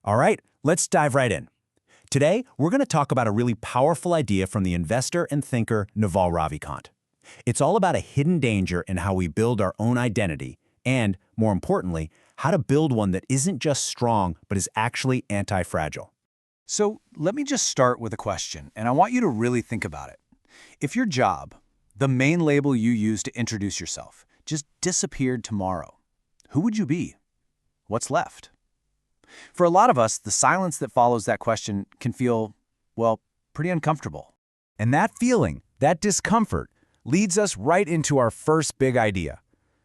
All right, let's dive right in. Today, we're going to talk about a really powerful idea from the investor and thinker Naval Ravikant. It's all about a hidden danger in how we build our own identity and, more importantly, how to build one that isn't just strong but is actually anti-fragile. So let me just start with a question, and I want you to really think about it. If your job, the main label you use to introduce yourself, just disappeared tomorrow, who would you be? What's left? For a lot of us, the silence that follows that question can feel, well, pretty uncomfortable. And that feeling, that discomfort, leads us right into our first big idea,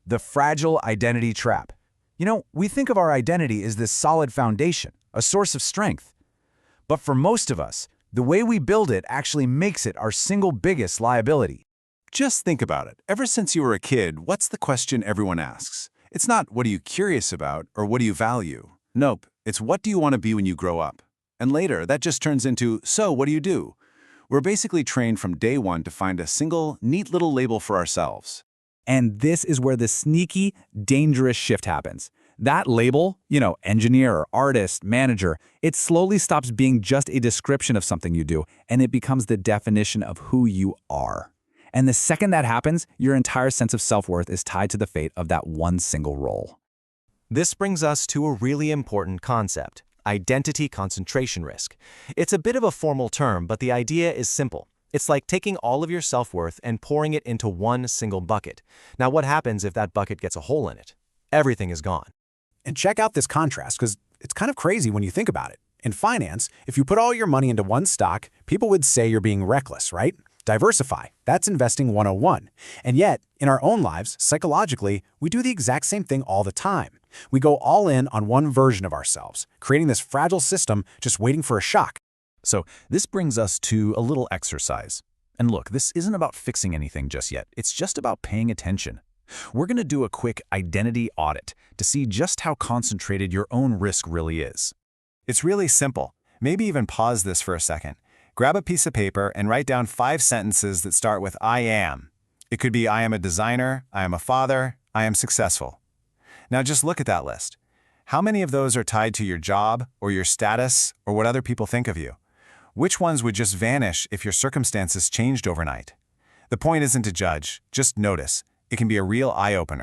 the fragile identity trap. You know, we think of our identity as this solid foundation, a source of strength. But for most of us, the way we build it actually makes it our single biggest liability. Just think about it. Ever since you were a kid, what's the question everyone asks? It's not what are you curious about or what do you value? Nope, it's what do you want to be when you grow up? And later, that just turns into, so what do you do? We're basically trained from day one to find a single, neat little label for ourselves. And this is where the sneaky, dangerous shift happens. That label, engineer, artist, manager, it slowly stops being just a description of something you do, and it becomes the definition of who you are. And the second that happens, your entire sense of self-worth is tied to the fate of that one single role. This brings us to a really important concept, identity concentration risk. It's a bit of a formal term, but the idea is simple. It's like taking all of your self-worth and pouring it into one single bucket. Now, what happens if that bucket gets a hole in it? Everything is gone. And check out this contrast, because it's kind of crazy when you think about it. In finance, if you put all your money into one stock, people would say you're being reckless, right? Diversify. That's investing 101. And yet, in our own lives, psychologically, we do the exact same thing all the time. We go all in on one version of ourselves, creating this fragile system just waiting for a shock. So this brings us to a little exercise. And look, this isn't about fixing anything just yet. It's just about paying attention. We're going to do a quick identity audit to see just how concentrated your own risk really is. It's really simple. Maybe even pause this for a second. Grab a piece of paper and write down 5 sentences that start with I am. It could be I am a designer, I am a father, I am successful. Now just look at that list. How many of those are tied to your job or your status or what other people think of you? Which ones would just vanish if your circumstances changed overnight? The point isn't to judge, just notice. It can be a real eye-opener.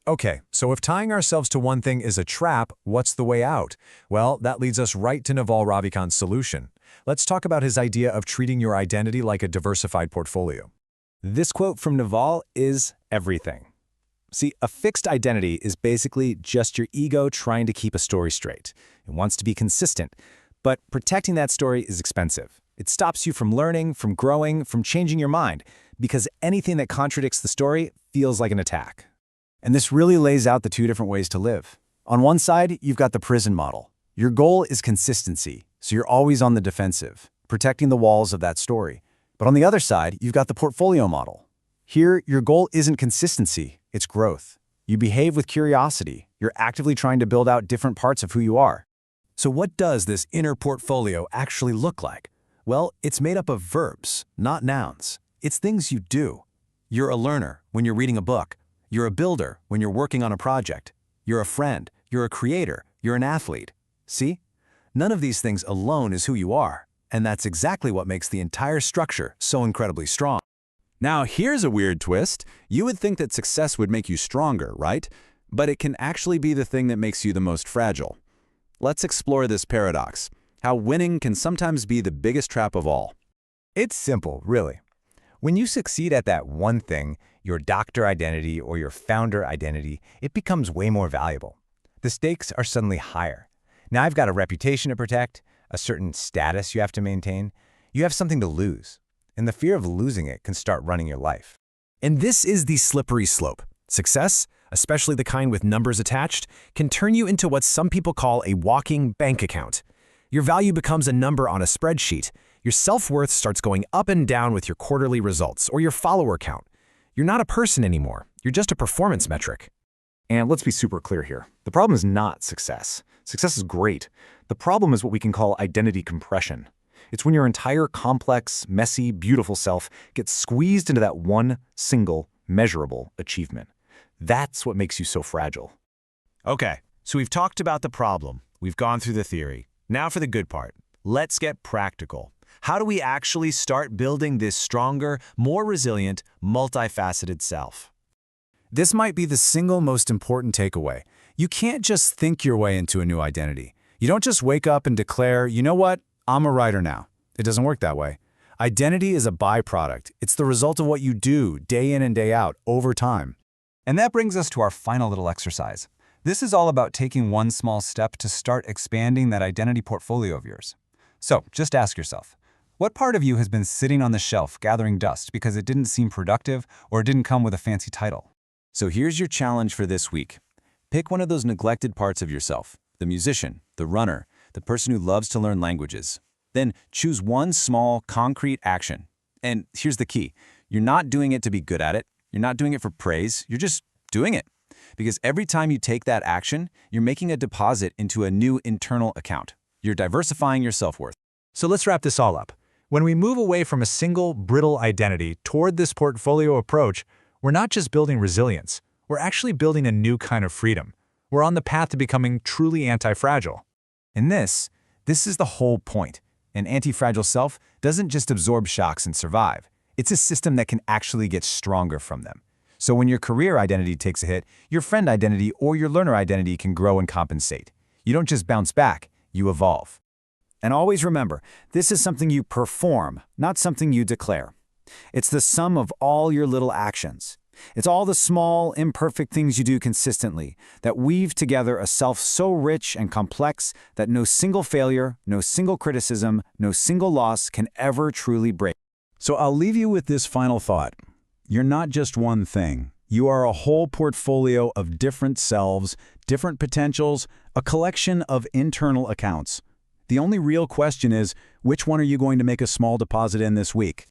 Okay, so if tying ourselves to one thing is a trap, what's the way out? Well, that leads us right to Naval Ravikant's solution. Let's talk about his idea of treating your identity like a diversified portfolio. This quote from Naval is everything. See, a fixed identity is basically just your ego trying to keep a story straight. It wants to be consistent, but protecting that story is expensive. It stops you from learning, from growing, from changing your mind, because anything that contradicts the story feels like an attack. And this really lays out the two different ways to live. On one side, you've got the prison model. Your goal is consistency, so you're always on the defensive, protecting the walls of that story. But on the other side, you've got the portfolio model. Here, your goal isn't consistency, it's growth. You behave with curiosity. You're actively trying to build out different parts of who you are. So what does this inner portfolio actually look like? Well, it's made up of verbs, not nouns. It's things you do. You're a learner when you're reading a book. You're a builder when you're working on a project. You're a friend. You're a creator. You're an athlete. See? None of these things alone is who you are. And that's exactly what makes the entire structure so incredibly strong. Now, here's a weird twist. You would think that success would make you stronger, right? But it can actually be the thing that makes you the most fragile. Let's explore this paradox, how winning can sometimes be the biggest trap of all. It's simple, really. When you succeed at that one thing, your doctor identity or your founder identity, it becomes way more valuable. The stakes are suddenly higher. Now I've got a reputation to protect, a certain status you have to maintain. You have something to lose, and the fear of losing it can start running your life. And this is the slippery slope. Success, especially the kind with numbers attached, can turn you into what some people call a walking bank account. Your value becomes a number on a spreadsheet. Your self-worth starts going up and down with your quarterly results or your follower count. You're not a person anymore. You're just a performance metric. And let's be super clear here. The problem is not success. Success is great. The problem is what we can call identity compression. It's when your entire complex, messy, beautiful self gets squeezed into that one single, measurable achievement. That's what makes you so fragile. Okay, so we've talked about the problem. We've gone through the theory. Now for the good part. Let's get practical. How do we actually start building this stronger, more resilient, multifaceted self? This might be the single most important takeaway. You can't just think your way into a new identity. You don't just wake up and declare, you know what, I'm a writer now. It doesn't work that way. Identity is a byproduct. It's the result of what you do day in and day out over time. And that brings us to our final little exercise. This is all about taking one small step to start expanding that identity portfolio of yours. So just ask yourself, what part of you has been sitting on the shelf gathering dust because it didn't seem productive or it didn't come with a fancy title? So here's your challenge for this week. Pick one of those neglected parts of yourself, the musician, the runner, the person who loves to learn languages. Then choose one small, concrete action. And here's the key. You're not doing it to be good at it. You're not doing it for praise. You're just doing it. Because every time you take that action, you're making a deposit into a new internal account. You're diversifying your self-worth. So let's wrap this all up. When we move away from a single, brittle identity toward this portfolio approach, we're not just building resilience. We're actually building a new kind of freedom. We're on the path to becoming truly anti-fragile. And this is the whole point. An anti-fragile self doesn't just absorb shocks and survive. It's a system that can actually get stronger from them. So when your career identity takes a hit, your friend identity or your learner identity can grow and compensate. You don't just bounce back, you evolve. And always remember, this is something you perform, not something you declare. It's the sum of all your little actions. It's all the small, imperfect things you do consistently that weave together a self so rich and complex that no single failure, no single criticism, no single loss can ever truly break. So I'll leave you with this final thought. You're not just one thing. You are a whole portfolio of different selves, different potentials, a collection of internal accounts. The only real question is, which one are you going to make a small deposit in this week?